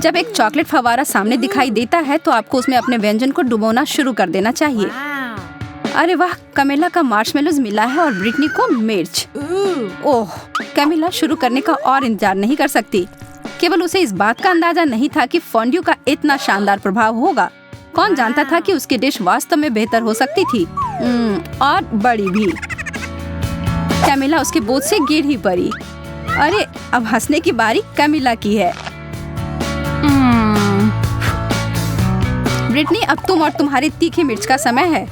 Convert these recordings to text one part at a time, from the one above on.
जब एक चॉकलेट फव्वारा सामने दिखाई देता है तो आपको उसमें अपने व्यंजन को डुबोना शुरू कर देना चाहिए। अरे वाह, कैमिला का मार्शमेलोज मिला है और ब्रिटनी को मिर्च। ओह, कैमिला शुरू करने का और इंतजार नहीं कर सकती। केवल उसे इस बात का अंदाजा नहीं था कि फोंड्यू का इतना शानदार प्रभाव होगा। कौन जानता था कि उसकी डिश वास्तव में बेहतर हो सकती थी, और बड़ी भी। कैमिला उसके बोझ से गिर ही पड़ी। अरे, अब हंसने की बारी कैमिला की है। ब्रिटनी, अब तुम और तुम्हारी तीखी मिर्च का समय है।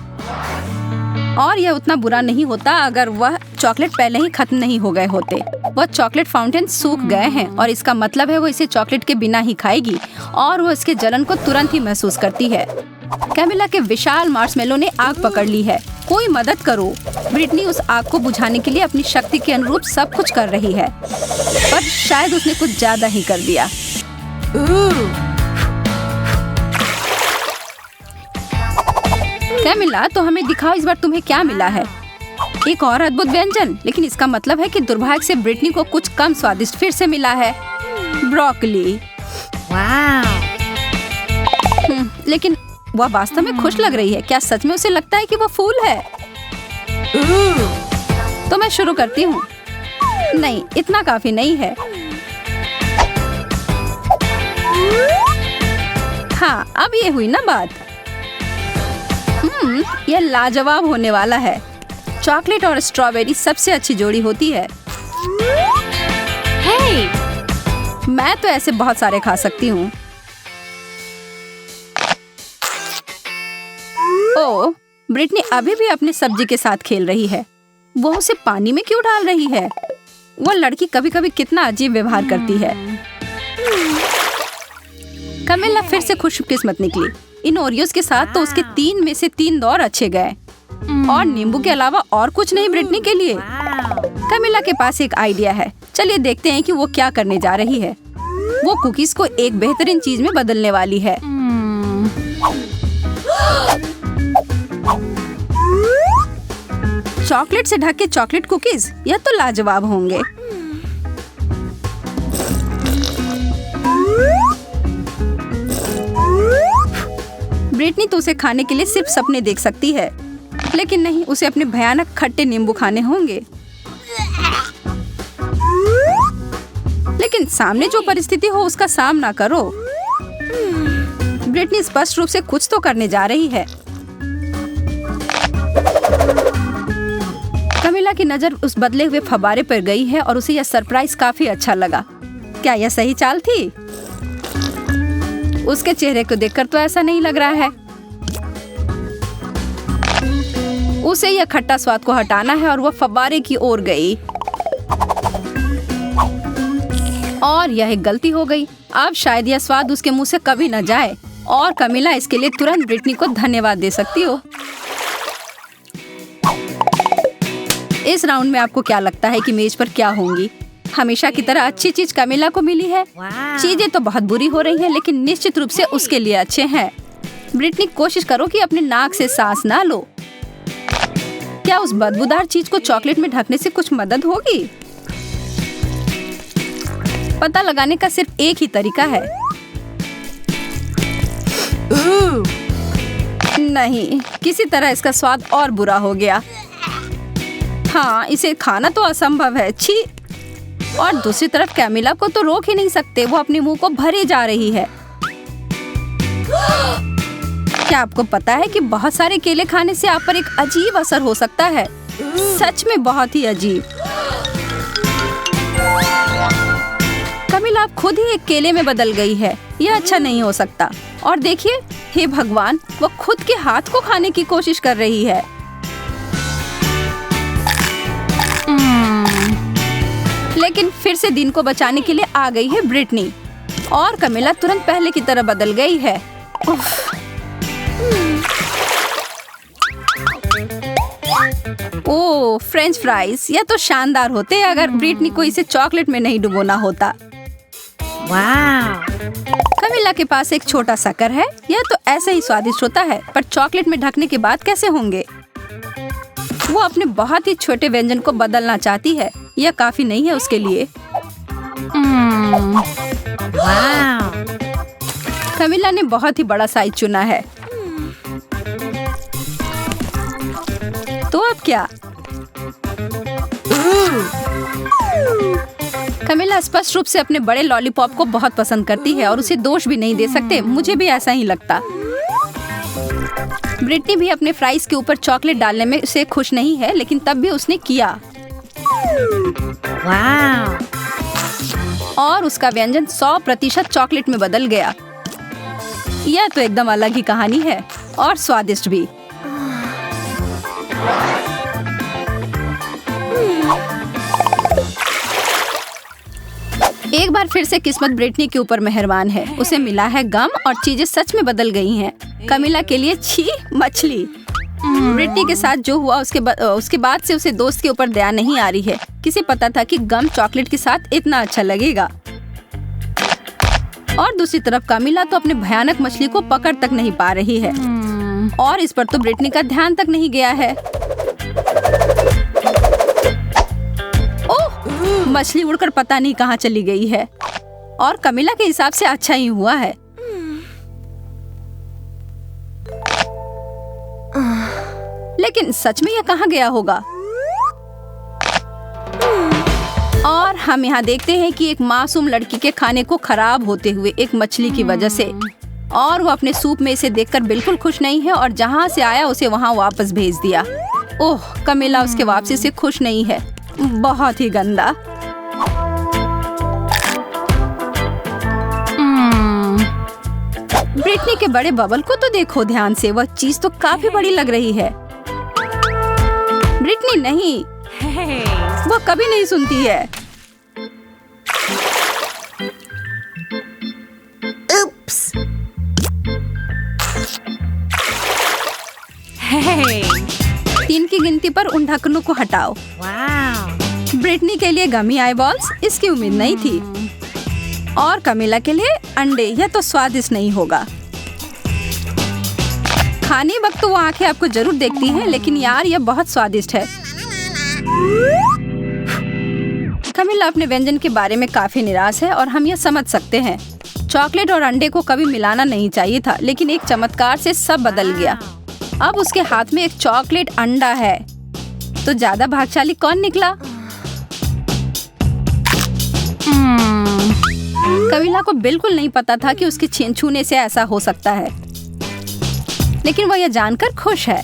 और यह उतना बुरा नहीं होता अगर वह चॉकलेट पहले ही खत्म नहीं हो गए होते। वह चॉकलेट फाउंटेन सूख गए हैं और इसका मतलब है वो इसे चॉकलेट के बिना ही खाएगी और वो इसके जलन को तुरंत ही महसूस करती है। कैमिला के विशाल मार्शमेलो ने आग पकड़ ली है। कोई मदद करो। ब्रिटनी उस आग को बुझाने के लिए अपनी शक्ति के अनुरूप सब कुछ कर रही है, पर शायद उसने कुछ ज्यादा ही कर दिया। कैमिला, तो हमें दिखाओ इस बार तुम्हें क्या मिला है। एक और अद्भुत व्यंजन, लेकिन इसका मतलब है कि दुर्भाग्य से ब्रिटनी को कुछ कम स्वादिष्ट फिर से मिला है, ब्रोकली। लेकिन वह वास्तव में खुश लग रही है। क्या सच में उसे लगता है कि वह फूल है? तो मैं शुरू करती हूँ। नहीं, इतना काफी नहीं है। हाँ, अब ये हुई ना बात। यह लाजवाब होने वाला है। चॉकलेट और स्ट्रॉबेरी सबसे अच्छी जोड़ी होती है। मैं तो ऐसे बहुत सारे खा सकती हूँ। ओह, ब्रिटनी अभी भी अपनी सब्जी के साथ खेल रही है। वो उसे पानी में क्यों डाल रही है? वो लड़की कभी कभी कितना अजीब व्यवहार करती है। कैमिला फिर से खुशकिस्मत निकली। इन ओरियोज के साथ तो उसके 3 में से 3 दौर अच्छे गए, और नींबू के अलावा और कुछ नहीं ब्रिटनी के लिए। कैमिला के पास एक आइडिया है। चलिए देखते हैं कि वो क्या करने जा रही है। वो कुकीज को एक बेहतरीन चीज में बदलने वाली है। चॉकलेट से ढके चॉकलेट कुकीज, यह तो लाजवाब होंगे। ब्रिटनी तो उसे खाने के लिए सिर्फ सपने देख सकती है, लेकिन नहीं, उसे अपने भयानक खट्टे नींबू खाने होंगे। लेकिन सामने जो परिस्थिति हो उसका सामना करो। ब्रिटनी स्पष्ट रूप से कुछ तो करने जा रही है। कैमिला की नजर उस बदले हुए फव्वारे पर गई है और उसे यह सरप्राइज काफी अच्छा लगा। क्या यह सही चाल थी? उसके चेहरे को देखकर तो ऐसा नहीं लग रहा है। उसे यह खट्टा स्वाद को हटाना है और वह फव्वारे की ओर गई, और यह एक गलती हो गई। अब शायद यह स्वाद उसके मुंह से कभी न जाए, और कैमिला इसके लिए तुरंत ब्रिटनी को धन्यवाद दे सकती हो। इस राउंड में आपको क्या लगता है कि मेज पर क्या होंगी? हमेशा की तरह अच्छी चीज कैमिला को मिली है। चीजें तो बहुत बुरी हो रही हैं, लेकिन निश्चित रूप से उसके लिए अच्छे हैं। ब्रिटनी, कोशिश करो कि अपने नाक से सांस ना लो। क्या उस बदबूदार चीज को चॉकलेट में ढकने से कुछ मदद होगी? पता लगाने का सिर्फ एक ही तरीका है। नहीं, किसी तरह इसका स्वाद और बुरा हो गया। हाँ, इसे खाना तो असंभव है। छी। और दूसरी तरफ कैमिला को तो रोक ही नहीं सकते, वो अपने मुंह को भरी जा रही है। क्या आपको पता है कि बहुत सारे केले खाने से आप पर एक अजीब असर हो सकता है? सच में बहुत ही अजीब। कैमिला अब खुद ही एक केले में बदल गई है। यह अच्छा नहीं हो सकता। और देखिए, हे भगवान, वो खुद के हाथ को खाने की कोशिश कर रही है। लेकिन फिर से दिन को बचाने के लिए आ गई है ब्रिटनी, और कैमिला तुरंत पहले की तरह बदल गई है। ओह, फ्रेंच फ्राइज, यह तो शानदार होते अगर ब्रिटनी को इसे चॉकलेट में नहीं डुबोना होता। कैमिला के पास एक छोटा शक्कर है। यह तो ऐसे ही स्वादिष्ट होता है, पर चॉकलेट में ढकने के बाद कैसे होंगे? वो अपने बहुत ही छोटे व्यंजन को बदलना चाहती है। यह काफी नहीं है उसके लिए। कमिला ने बहुत ही बड़ा साइज चुना है। तो अब क्या? कमिला स्पष्ट रूप से अपने बड़े लॉलीपॉप को बहुत पसंद करती है और उसे दोष भी नहीं दे सकते। मुझे भी ऐसा ही लगता। ब्रिटनी भी अपने फ्राइज के ऊपर चॉकलेट डालने में से खुश नहीं है, लेकिन तब भी उसने किया। और उसका व्यंजन 100% चॉकलेट में बदल गया। यह तो एकदम अलग ही कहानी है और स्वादिष्ट भी। एक बार फिर से किस्मत ब्रिटनी के ऊपर मेहरबान है। उसे मिला है गम और चीजें सच में बदल गई हैं। कमिला के लिए छी मछली। ब्रिटनी के साथ जो हुआ उसके बाद से उसे दोस्त के ऊपर दया नहीं आ रही है। किसे पता था कि गम चॉकलेट के साथ इतना अच्छा लगेगा। और दूसरी तरफ कमिला तो अपने भयानक मछली को पकड़ तक नहीं पा रही है और इस पर तो ब्रिटनी का ध्यान तक नहीं गया है। ओह, मछली उड़कर पता नहीं कहाँ चली गई है और कमिला के हिसाब से अच्छा ही हुआ है। लेकिन सच में यह कहाँ गया होगा? और हम यहाँ देखते हैं कि एक मासूम लड़की के खाने को खराब होते हुए एक मछली की वजह से, और वो अपने सूप में इसे देखकर बिल्कुल खुश नहीं है और जहाँ से आया उसे वहाँ वापस भेज दिया। ओह, कमिला उसके वापसी से खुश नहीं है। बहुत ही गंदा। ब्रिटनी के बड़े बबल को तो देखो ध्यान से, वह चीज तो काफी बड़ी लग रही है। ब्रिटनी नहीं, वो कभी नहीं सुनती है। Oops. 3 की गिनती पर उन ढक्कनों को हटाओ। ब्रिटनी के लिए गमी आई बॉल्स, इसकी उम्मीद नहीं थी। और कमिला के लिए अंडे, यह तो स्वादिष्ट नहीं होगा। खाने वक्त तो वो आंखें आपको जरूर देखती हैं, लेकिन यार यह बहुत स्वादिष्ट है। कमिला अपने व्यंजन के बारे में काफी निराश है और हम यह समझ सकते हैं। चॉकलेट और अंडे को कभी मिलाना नहीं चाहिए था, लेकिन एक चमत्कार से सब बदल गया। अब उसके हाथ में एक चॉकलेट अंडा है। तो ज्यादा भाग्यशाली कौन निकला? कमिला को बिल्कुल नहीं पता था कि उसके छूने से ऐसा हो सकता है, लेकिन वह यह जानकर खुश है।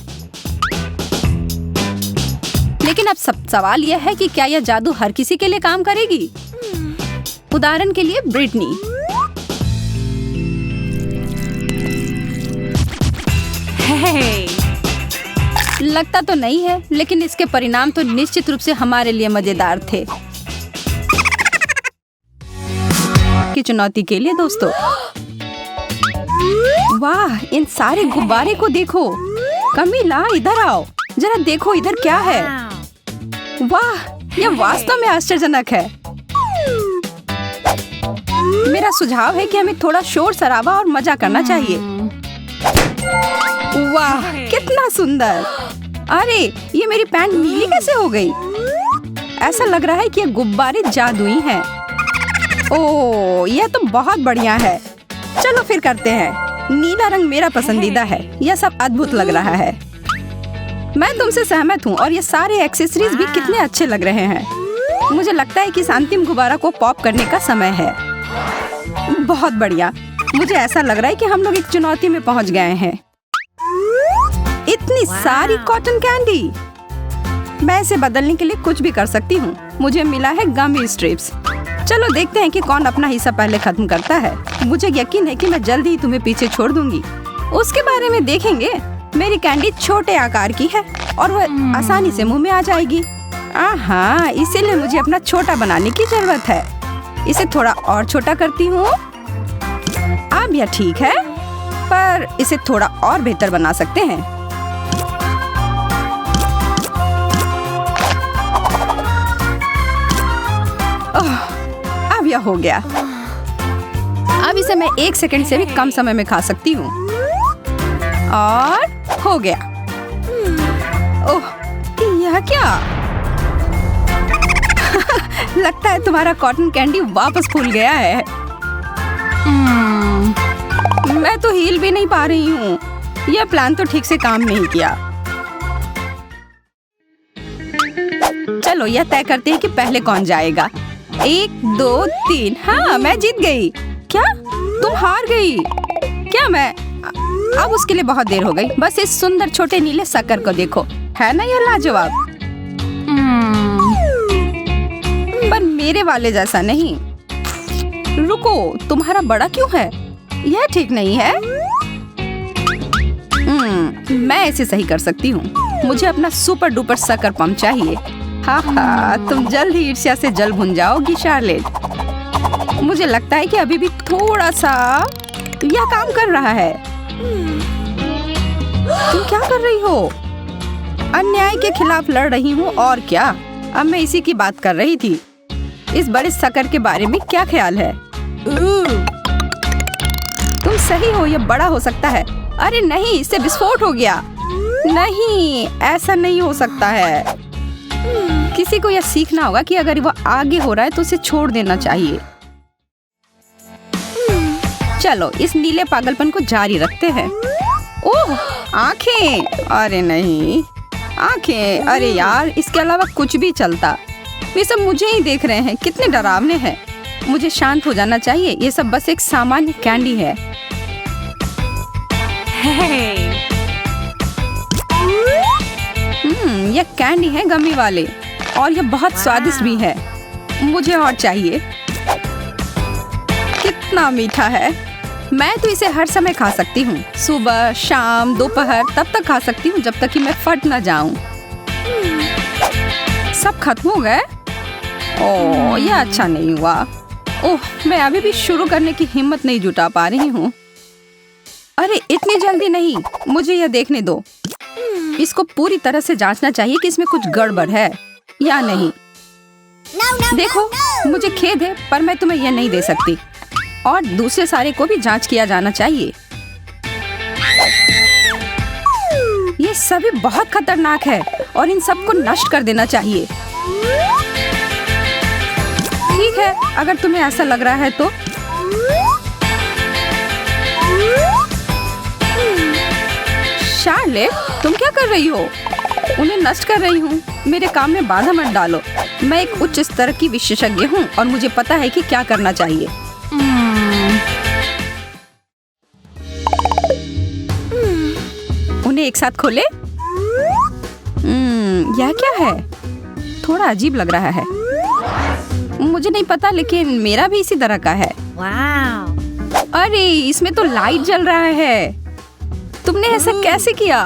लेकिन अब सवाल यह है कि क्या यह जादू हर किसी के लिए काम करेगी? उदाहरण के लिए ब्रिटनी। लगता तो नहीं है, लेकिन इसके परिणाम तो निश्चित रूप से हमारे लिए मजेदार थे। की चुनौती के लिए दोस्तों। वाह, इन सारे गुब्बारे को देखो। कमिला इधर आओ, जरा देखो इधर क्या है। वाह, यह वास्तव में आश्चर्यजनक है। मेरा सुझाव है कि हमें थोड़ा शोर शराबा और मजा करना चाहिए। वाह, कितना सुंदर। अरे, ये मेरी पैंट नीली कैसे हो गई? ऐसा लग रहा है कि ये गुब्बारे जादुई हैं। ओह, यह तो बहुत बढ़िया है। चलो फिर करते हैं। नीला रंग मेरा पसंदीदा है। यह सब अद्भुत लग रहा है। मैं तुमसे सहमत हूँ और ये सारे एक्सेसरीज भी कितने अच्छे लग रहे हैं। मुझे लगता है कि इस अंतिम गुब्बारा को पॉप करने का समय है। बहुत बढ़िया। मुझे ऐसा लग रहा है कि हम लोग एक चुनौती में पहुँच गए हैं। इतनी सारी कॉटन कैंडी। मैं इसे बदलने के लिए कुछ भी कर सकती हूँ। मुझे मिला है गमी स्ट्रिप्स। चलो देखते हैं कि कौन अपना हिस्सा पहले खत्म करता है। मुझे यकीन है कि मैं जल्दी ही तुम्हें पीछे छोड़ दूंगी। उसके बारे में देखेंगे। मेरी कैंडी छोटे आकार की है और वह आसानी से मुंह में आ जाएगी। हाँ, इसीलिए मुझे अपना छोटा बनाने की जरूरत है। इसे थोड़ा और छोटा करती हूँ। अब यह ठीक है, पर इसे थोड़ा और बेहतर बना सकते हैं। अब यह हो गया। अब इसे मैं 1 सेकंड से भी कम समय में खा सकती हूँ। और हो गया। ओह, यह क्या? लगता है तुम्हारा कॉटन कैंडी वापस फूल गया है। मैं तो हिल भी नहीं पा रही हूँ। यह प्लान तो ठीक से काम नहीं किया। चलो यह तय करते हैं कि पहले कौन जाएगा। 1 2 3। हाँ, मैं जीत गई। क्या तुम हार गई? क्या मैं? अब उसके लिए बहुत देर हो गई। बस इस सुंदर छोटे नीले शक्कर को देखो, है ना यह लाजवाब? पर मेरे वाले जैसा नहीं। रुको, तुम्हारा बड़ा क्यों है? यह ठीक नहीं है। मैं इसे सही कर सकती हूँ। मुझे अपना सुपर डुपर शक्कर पंप चाहिए। हाँ, तुम जल्द ही ईर्ष्या से जल भुन जाओगी शार्लेट। मुझे लगता है कि अभी भी थोड़ा सा यह काम कर रहा है। तुम क्या कर रही हो? अन्याय के खिलाफ लड़ रही हूँ और क्या। अब मैं इसी की बात कर रही थी। इस बड़े शक्कर के बारे में क्या ख्याल है? तुम सही हो, यह बड़ा हो सकता है। अरे नहीं, इससे विस्फोट हो गया। नहीं, ऐसा नहीं हो सकता है। किसी को यह सीखना होगा कि अगर वो आगे हो रहा है तो उसे छोड़ देना चाहिए। चलो इस नीले पागलपन को जारी रखते हैं। ओह, आंखें! अरे नहीं, आंखें! अरे यार, इसके अलावा कुछ भी चलता। वे सब मुझे ही देख रहे हैं। कितने डरावने हैं। मुझे शांत हो जाना चाहिए। ये सब बस एक सामान्य कैंडी है। यह कैंडी है गमी वाले, और यह बहुत स्वादिष्ट भी है। मुझे और चाहिए। कितना मीठा है। मैं तो इसे हर समय खा सकती हूँ। सुबह, शाम, दोपहर, तब तक खा सकती हूँ जब तक कि मैं फट ना जाऊं। सब खत्म हो गए? ओह, यह अच्छा नहीं हुआ। ओह, मैं अभी भी शुरू करने की हिम्मत नहीं जुटा पा रही हूँ। अरे इतनी जल्दी नहीं, मुझे यह देखने दो। इसको पूरी तरह से जांचना चाहिए कि इसमें कुछ गड़बड़ है या नहीं। देखो, मुझे खेद है पर मैं तुम्हें यह नहीं दे सकती। और दूसरे सारे को भी जांच किया जाना चाहिए। ये सभी बहुत खतरनाक है और इन सबको नष्ट कर देना चाहिए। ठीक है, अगर तुम्हें ऐसा लग रहा है तो। शार्लेट, तुम क्या कर रही हो? उन्हें नष्ट कर रही हूँ। मेरे काम में बाधा मत डालो। मैं एक उच्च स्तर की विशेषज्ञ हूँ और मुझे पता है कि क्या करना चाहिए। उन्हें एक साथ खोले। यह क्या है? थोड़ा अजीब लग रहा है। मुझे नहीं पता, लेकिन मेरा भी इसी तरह का है। अरे इसमें तो लाइट जल रहा है। तुमने ऐसा कैसे किया?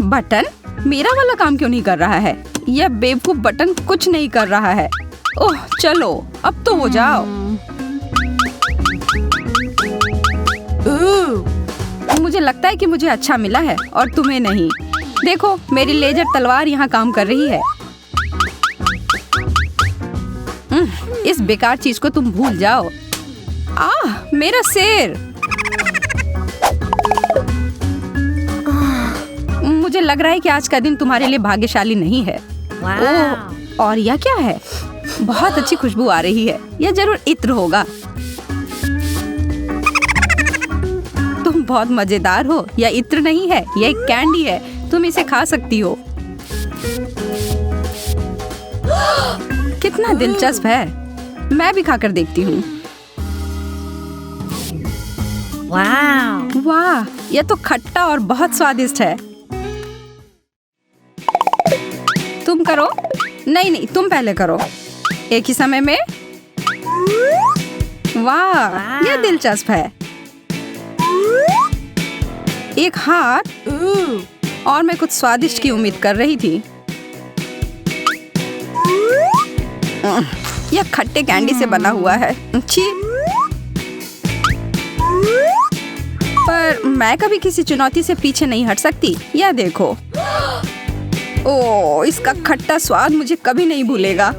बटन? मेरा वाला काम क्यों नहीं कर रहा है? यह बेवकूफ बटन कुछ नहीं कर रहा है। ओह चलो, अब तो हो जाओ। मुझे लगता है कि मुझे अच्छा मिला है और तुम्हें नहीं। देखो, मेरी लेजर तलवार यहाँ काम कर रही है। इस बेकार चीज को तुम भूल जाओ। मेरा सिर! मुझे लग रहा है कि आज का दिन तुम्हारे लिए भाग्यशाली नहीं है। ओह, और यह क्या है? बहुत अच्छी खुशबू आ रही है। यह जरूर इत्र होगा। तुम बहुत मजेदार हो। यह इत्र नहीं है, यह एक कैंडी है। तुम इसे खा सकती हो। कितना दिलचस्प है। मैं भी खाकर देखती हूँ। वाह, यह तो खट्टा और बहुत स्वादिष्ट है। तुम करो। नहीं, तुम पहले करो। एक ही समय में। वाह, यह दिलचस्प है। एक हाथ। और मैं कुछ स्वादिष्ट की उम्मीद कर रही थी। यह खट्टे कैंडी से बना हुआ है। छी। पर मैं कभी किसी चुनौती से पीछे नहीं हट सकती। यह देखो। ओह, इसका खट्टा स्वाद मुझे कभी नहीं भूलेगा।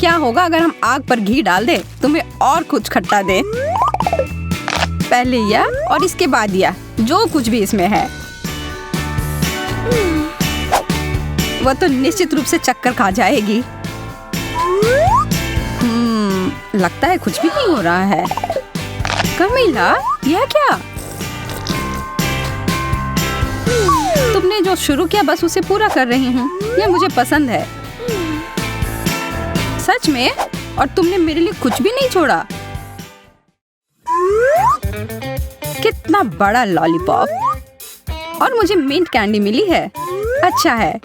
क्या होगा अगर हम आग पर घी डाल दे, तुम्हें और कुछ खट्टा दे? पहले यह और इसके बाद यह, जो कुछ भी इसमें है। वह तो निश्चित रूप से चक्कर खा जाएगी। लगता है कुछ भी नहीं हो रहा है। कमीला, यह क्या? तुमने जो शुरू किया बस उसे पूरा कर रही हूँ। यह मुझे पसंद है। सच में? और तुमने मेरे लिए कुछ भी नहीं छोड़ा। कितना बड़ा लॉलीपॉप। और मुझे मिंट कैंडी मिली है। अच्छा है।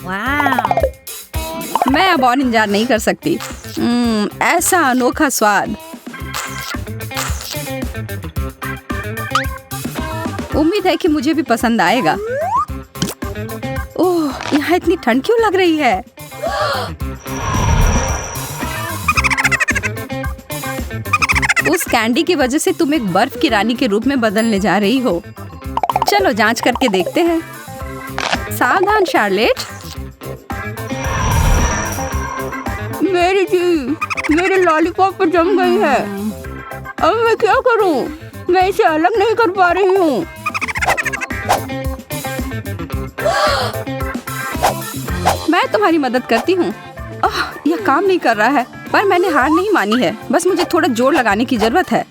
मैं अब और इंतजार नहीं कर सकती। ऐसा अनोखा स्वाद। उम्मीद है कि मुझे भी पसंद आएगा। ओह, यहाँ इतनी ठंड क्यों लग रही है? उस कैंडी की वजह से तुम एक बर्फ की रानी के रूप में बदलने जा रही हो। चलो जांच करके देखते हैं। सावधान शार्लेट। मेरे लॉलीपॉप पर जम गई है। अब मैं क्या करूं? मैं इसे अलग नहीं कर पा रही हूँ। मैं तुम्हारी मदद करती हूँ। यह काम नहीं कर रहा है, पर मैंने हार नहीं मानी है। बस मुझे थोड़ा जोर लगाने की जरूरत है।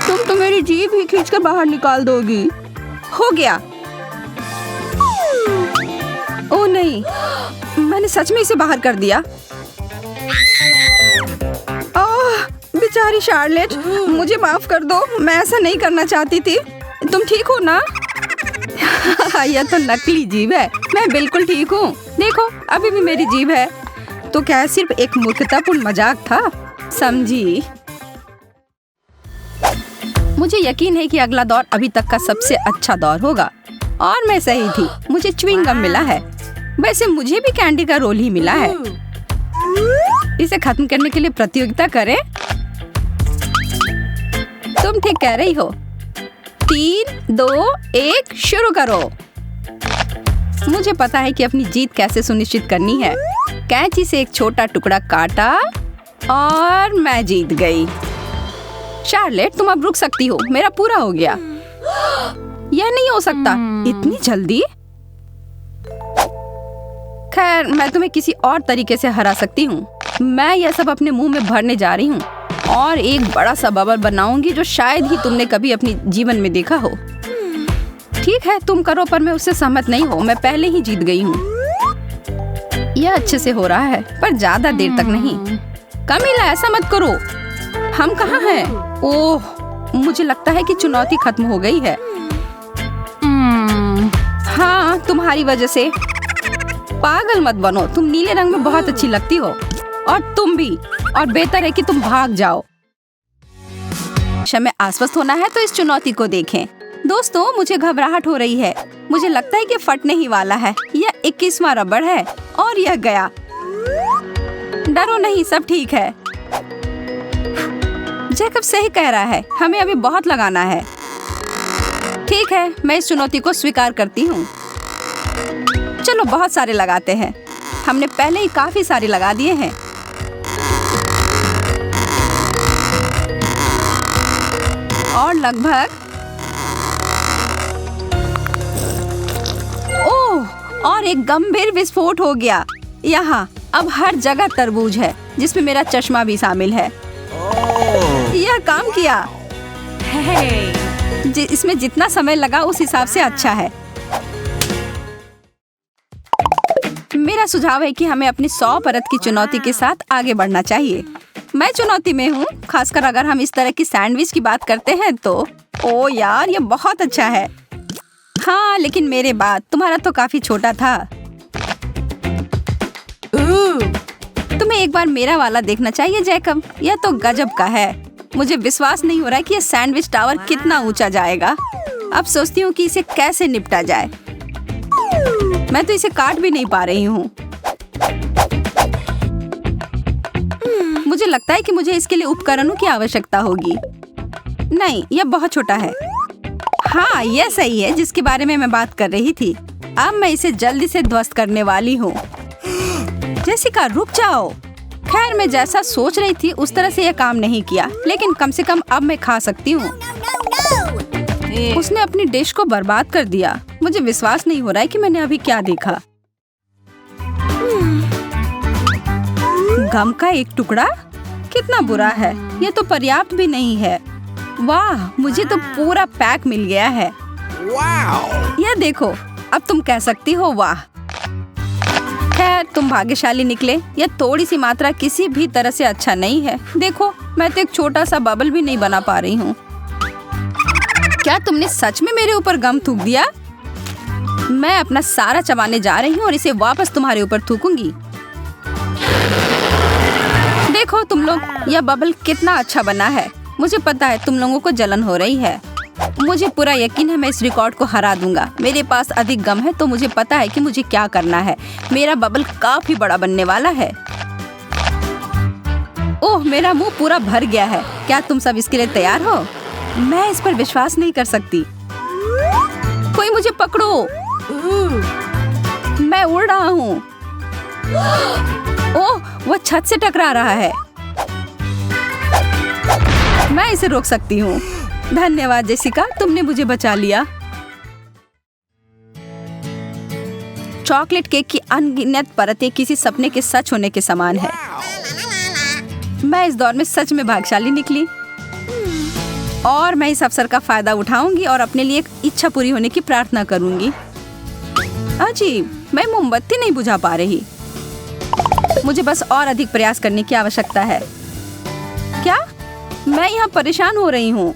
तुम तो मेरी जीभ ही खींचकर बाहर निकाल दोगी। हो गया। ओह नहीं, मैंने सच में इसे बाहर कर दिया। बेचारी शार्लेट, मुझे माफ कर दो। मैं ऐसा नहीं करना चाहती थी। तुम ठीक हो ना? यह तो नकली जीभ है। मैं बिल्कुल ठीक हूँ। देखो, अभी भी मेरी जीभ है। तो क्या सिर्फ एक मूर्खतापूर्ण मजाक था? समझी? मुझे यकीन है कि अगला दौर अभी तक का सबसे अच्छा दौर होगा। और मैं सही थी। मुझे च्युइंग गम मिला है। वैसे मुझे भी कैंडी का रोल ही मिला है। इसे खत्म करने के लिए प्रतियोगिता करें। तुम ठीक कह रही हो। 3, 2, 1 शुरू करो। मुझे पता है कि अपनी जीत कैसे सुनिश्चित करनी है। कैंची से एक छोटा टुकड़ा काटा और मैं जीत गई। शार्लेट, तुम अब रुक सकती हो। मेरा पूरा हो गया। यह नहीं हो सकता। इतनी जल्दी? खैर, मैं तुम्हें किसी और तरीके से हरा सकती हूँ। मैं यह सब अपने मुंह में भरने जा रही हूँ और एक बड़ा सा बबल बनाऊंगी जो शायद ही तुमने कभी अपने जीवन में देखा हो। ठीक है, तुम करो, पर मैं उससे सहमत नहीं हूँ। मैं पहले ही जीत गई हूँ। यह अच्छे से हो रहा है, पर ज्यादा देर तक नहीं। कमीला, ऐसा मत करो। हम कहाँ हैं? ओह, मुझे लगता है कि चुनौती खत्म हो गई है। हाँ, तुम्हारी वजह से। पागल मत बनो। तुम नीले रंग में बहुत अच्छी लगती हो। और तुम भी। और बेहतर है कि तुम भाग जाओ। में आश्वस्त होना है तो इस चुनौती को देखें। दोस्तों, मुझे घबराहट हो रही है। मुझे लगता है कि फटने ही वाला है। यह 21वां रबड़ है और यह गया। डरो नहीं, सब ठीक है। जैकब सही कह रहा है। हमें अभी बहुत लगाना है। ठीक है, मैं इस चुनौती को स्वीकार करती हूँ। चलो बहुत सारे लगाते हैं। हमने पहले ही काफी सारे लगा दिए हैं। और लगभग। ओह, और एक गंभीर विस्फोट हो गया। यहाँ अब हर जगह तरबूज है, जिसमें मेरा चश्मा भी शामिल है। यह काम किया। इसमें जितना समय लगा उस हिसाब से अच्छा है। मेरा सुझाव है कि हमें अपनी 100 परत की चुनौती के साथ आगे बढ़ना चाहिए। मैं चुनौती में हूँ, खासकर अगर हम इस तरह की सैंडविच की बात करते हैं तो। ओ यार, ये बहुत अच्छा है। हाँ, लेकिन मेरे बाद तुम्हारा तो काफी छोटा था। तुम्हें एक बार मेरा वाला देखना चाहिए जैकब। यह तो गजब का है। मुझे विश्वास नहीं हो रहा है कि यह सैंडविच टावर कितना ऊंचा जाएगा। अब सोचती हूँ कि इसे कैसे निपटा जाए। मैं तो इसे काट भी नहीं पा रही हूँ। मुझे लगता है कि मुझे इसके लिए उपकरणों की आवश्यकता होगी। नहीं, यह बहुत छोटा है। हाँ, यह सही है जिसके बारे में मैं बात कर रही थी। अब मैं इसे जल्दी से ध्वस्त करने वाली हूँ। जेसिका, रुक जाओ। खैर, मैं जैसा सोच रही थी उस तरह से यह काम नहीं किया, लेकिन कम से कम अब मैं खा सकती हूँ। उसने अपनी डिश को बर्बाद कर दिया। मुझे विश्वास नहीं हो रहा है कि मैंने अभी क्या देखा। गम का एक टुकड़ा? कितना बुरा है, ये तो पर्याप्त भी नहीं है। वाह, मुझे तो पूरा पैक मिल गया है। यह देखो, अब तुम कह सकती हो वाह। खैर, तुम भाग्यशाली निकले। यह थोड़ी सी मात्रा किसी भी तरह से अच्छा नहीं है। देखो, मैं तो एक छोटा सा बबल भी नहीं बना पा रही हूँ। क्या तुमने सच में मेरे ऊपर गम थूक दिया? मैं अपना सारा चबाने जा रही हूँ और इसे वापस तुम्हारे ऊपर थूकूंगी। देखो तुम लोग, यह बबल कितना अच्छा बना है। मुझे पता है तुम लोगों को जलन हो रही है। मुझे पूरा यकीन है मैं इस रिकॉर्ड को हरा दूंगा। मेरे पास अधिक गम है तो मुझे पता है कि मुझे क्या करना है। मेरा बबल काफी बड़ा बनने वाला है। ओह, मेरा मुंह पूरा भर गया है। क्या तुम सब इसके लिए तैयार हो? मैं इस पर विश्वास नहीं कर सकती। कोई मुझे पकड़ो, मैं उड़ रहा हूँ। ओह, वो छत से टकरा रहा है। मैं इसे रोक सकती हूँ। धन्यवाद जेसिका, तुमने मुझे बचा लिया। चॉकलेट केक की अनगिनत परतें किसी सपने के सच होने के समान है। मैं इस दौर में सच में भाग्यशाली निकली और मैं इस अवसर का फायदा उठाऊंगी और अपने लिए एक इच्छा पूरी होने की प्रार्थना करूंगी। अजीब, मैं मोमबत्ती नहीं बुझा पा रही। मुझे बस और अधिक प्रयास करने की आवश्यकता है। क्या? मैं यहाँ परेशान हो रही हूँ।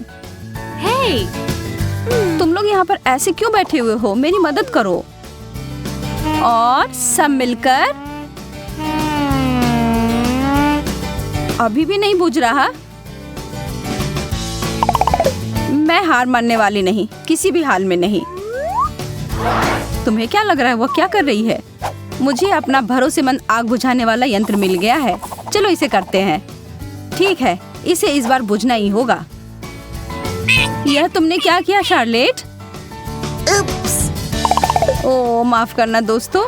तुम लोग यहाँ पर ऐसे क्यों बैठे हुए हो? मेरी मदद करो। और सब मिलकर। अभी भी नहीं बुझ रहा। मैं हार मानने वाली नहीं, किसी भी हाल में नहीं। तुम्हें क्या लग रहा है वो क्या कर रही है? मुझे अपना भरोसेमंद आग बुझाने वाला यंत्र मिल गया है। चलो इसे करते हैं। ठीक है, इसे इस बार बुझना ही होगा। यह तुमने क्या किया शार्लेट? ओह, माफ करना दोस्तों।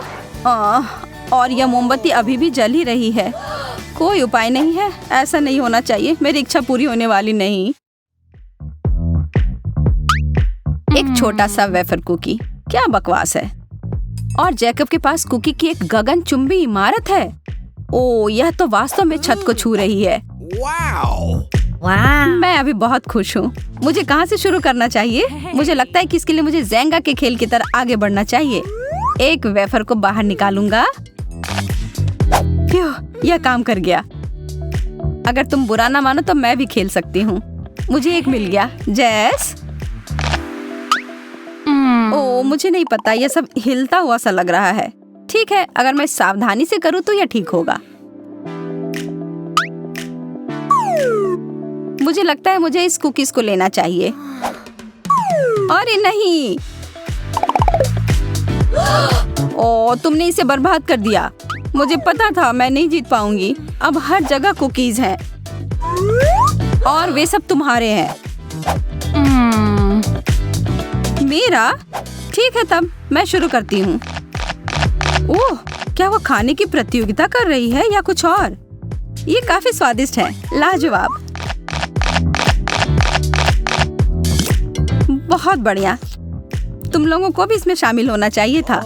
और यह मोमबत्ती अभी भी जल ही रही है। कोई उपाय नहीं है, ऐसा नहीं होना चाहिए। मेरी इच्छा पूरी होने वाली नहीं। एक छोटा सा वेफर कुकी, क्या बकवास है। और जैकब के पास कुकी की एक गगनचुंबी इमारत है। ओह, यह तो वास्तव में छत को छू रही है। मैं अभी बहुत खुश हूँ। मुझे कहाँ से शुरू करना चाहिए? मुझे लगता है कि इसके लिए मुझे जेंगा के खेल की तरह आगे बढ़ना चाहिए। एक वेफर को बाहर निकालूंगा। यह काम कर गया। अगर तुम बुरा ना मानो तो मैं भी खेल सकती हूँ। मुझे एक मिल गया। जैस। ओह, मुझे नहीं पता, यह सब हिलता हुआ सा लग रहा है। ठीक है, अगर मैं सावधानी से करूँ तो यह ठीक होगा। मुझे लगता है मुझे इस कुकीज को लेना चाहिए। अरे नहीं। ओह, तुमने इसे बर्बाद कर दिया। मुझे पता था मैं नहीं जीत पाऊंगी। अब हर जगह कुकीज हैं और वे सब तुम्हारे हैं। मेरा? ठीक है, तब मैं शुरू करती हूँ। ओह, क्या वो खाने की प्रतियोगिता कर रही है या कुछ और? ये काफी स्वादिष्ट है। लाजवाब। बहुत बढ़िया। तुम लोगों को भी इसमें शामिल होना चाहिए था।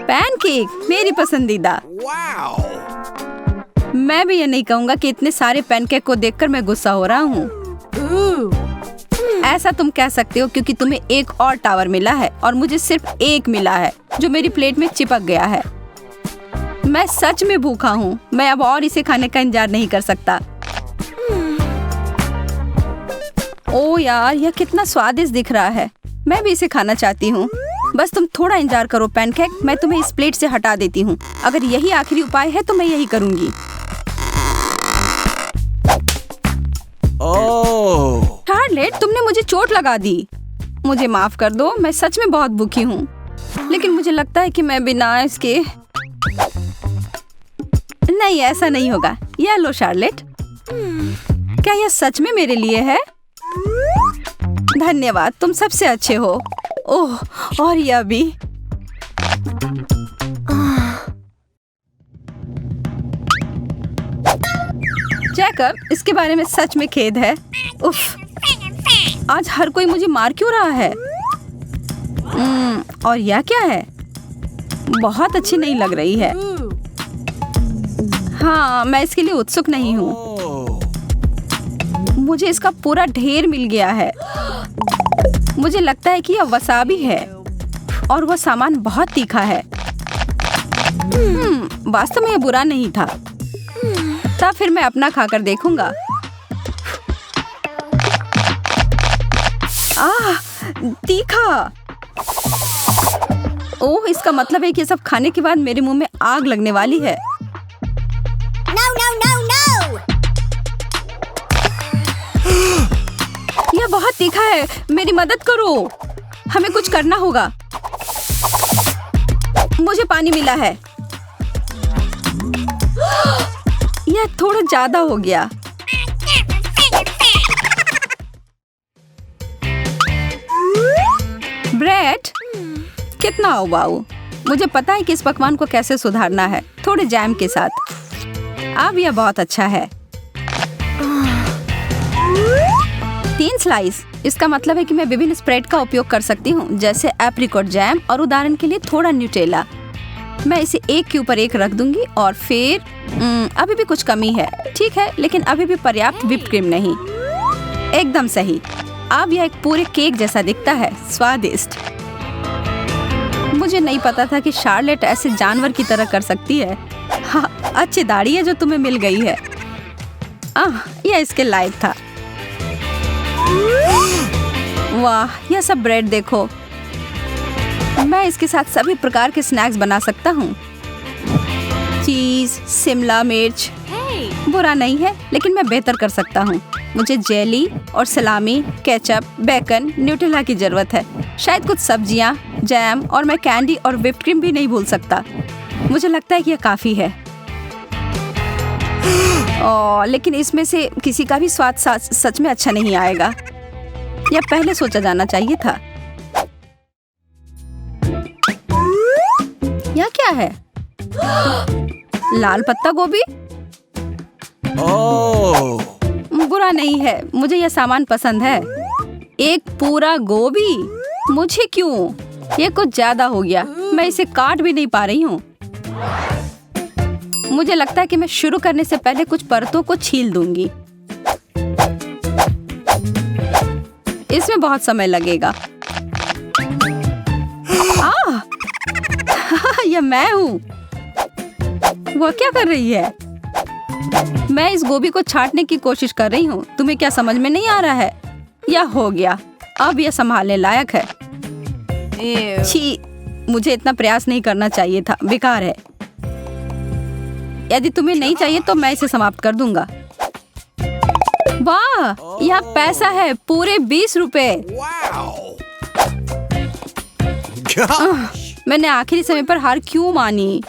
पैनकेक मेरी पसंदीदा। मैं भी ये नहीं कहूँगा कि इतने सारे पैनकेक को देखकर मैं गुस्सा हो रहा हूँ। ऐसा तुम कह सकते हो क्योंकि तुम्हें एक और टावर मिला है और मुझे सिर्फ एक मिला है जो मेरी प्लेट में चिपक गया है। मैं सच में भूखा हूँ। मैं अब और इसे खाने का इंतजार नहीं कर सकता। ओह यार, यह कितना स्वादिष्ट दिख रहा है। मैं भी इसे खाना चाहती हूँ। बस तुम थोड़ा इंतजार करो पैनकेक, मैं तुम्हें इस प्लेट से हटा देती हूँ। अगर यही आखिरी उपाय है तो मैं यही करूँगी। शार्लेट, तुमने मुझे चोट लगा दी। मुझे माफ कर दो, मैं सच में बहुत भूखी हूँ। लेकिन मुझे लगता है कि मैं बिना इसके नहीं, ऐसा नहीं होगा। यह लो शार्लेट। क्या यह सच में मेरे लिए है? धन्यवाद, तुम सबसे अच्छे हो। ओह, और यह भी। जैकब, इसके बारे में सच में खेद है। उफ, आज हर कोई मुझे मार क्यों रहा है? और यह क्या है? बहुत अच्छी नहीं लग रही है। हाँ, मैं इसके लिए उत्सुक नहीं हूँ। मुझे इसका पूरा ढेर मिल गया है। मुझे लगता है कि यह वसाबी है और वह सामान बहुत तीखा है। वास्तव में यह बुरा नहीं था। तब फिर मैं अपना खाकर देखूंगा। तीखा। ओह, इसका मतलब है कि सब खाने के बाद मेरे मुंह में आग लगने वाली है। No, no, no, no! यह बहुत तीखा है। मेरी मदद करो। हमें कुछ करना होगा। मुझे पानी मिला है। यह थोड़ा ज्यादा हो गया। ब्रेड कितना उबाऊ। मुझे पता है कि इस पकवान को कैसे सुधारना है, थोड़े जैम के साथ। अब यह बहुत अच्छा है। 3 स्लाइस। इसका मतलब है कि मैं विभिन्न स्प्रेड का उपयोग कर सकती हूँ, जैसे एप्रिकॉट जैम और उदाहरण के लिए थोड़ा न्यूटेला। मैं इसे एक के ऊपर एक रख दूंगी और फिर अभी भी कुछ कमी है। ठीक है, लेकिन अभी भी पर्याप्त व्हिप्ड क्रीम नहीं। एकदम सही। अब यह एक पूरे केक जैसा दिखता है। स्वादिष्ट। मुझे नहीं पता था कि शार्लेट ऐसे जानवर की तरह कर सकती है। हाँ, अच्छी दाढ़ी है जो तुम्हें मिल गई है। यह इसके लायक था। वाह, यह सब ब्रेड देखो। मैं इसके साथ सभी प्रकार के स्नैक्स बना सकता हूँ। चीज, शिमला मिर्च। बुरा नहीं है, लेकिन मैं बेहतर कर सकता हूँ। मुझे जेली और सलामी, केचप, बेकन, न्यूटेला की जरूरत है। शायद कुछ सब्जियाँ, जैम और मैं कैंडी और व्हिप्ड क्रीम भी नहीं भूल सकता। मुझे लगता है कि यह काफी है। लेकिन इसमें से किसी का भी स्वाद सच में अच्छा नहीं आएगा। यह पहले सोचा जाना चाहिए था। यह क्या है? लाल पत्ता गोभी? बुरा नहीं है, मुझे यह सामान पसंद है। एक पूरा गोभी? मुझे क्यों? यह कुछ ज्यादा हो गया। मैं इसे काट भी नहीं पा रही हूँ। मुझे लगता है कि मैं शुरू करने से पहले कुछ परतों को छील दूंगी। इसमें बहुत समय लगेगा। यह मैं हूँ। वह क्या कर रही है? मैं इस गोभी को छांटने की कोशिश कर रही हूँ। तुम्हें क्या समझ में नहीं आ रहा है? यह हो गया। अब यह संभालने लायक है। छी, मुझे इतना प्रयास नहीं करना चाहिए था। बेकार है। यदि तुम्हें नहीं चाहिए तो मैं इसे समाप्त कर दूंगा। वाह, यह पैसा है, पूरे 20 रुपए। मैंने आखिरी समय पर हार क्यों मानी?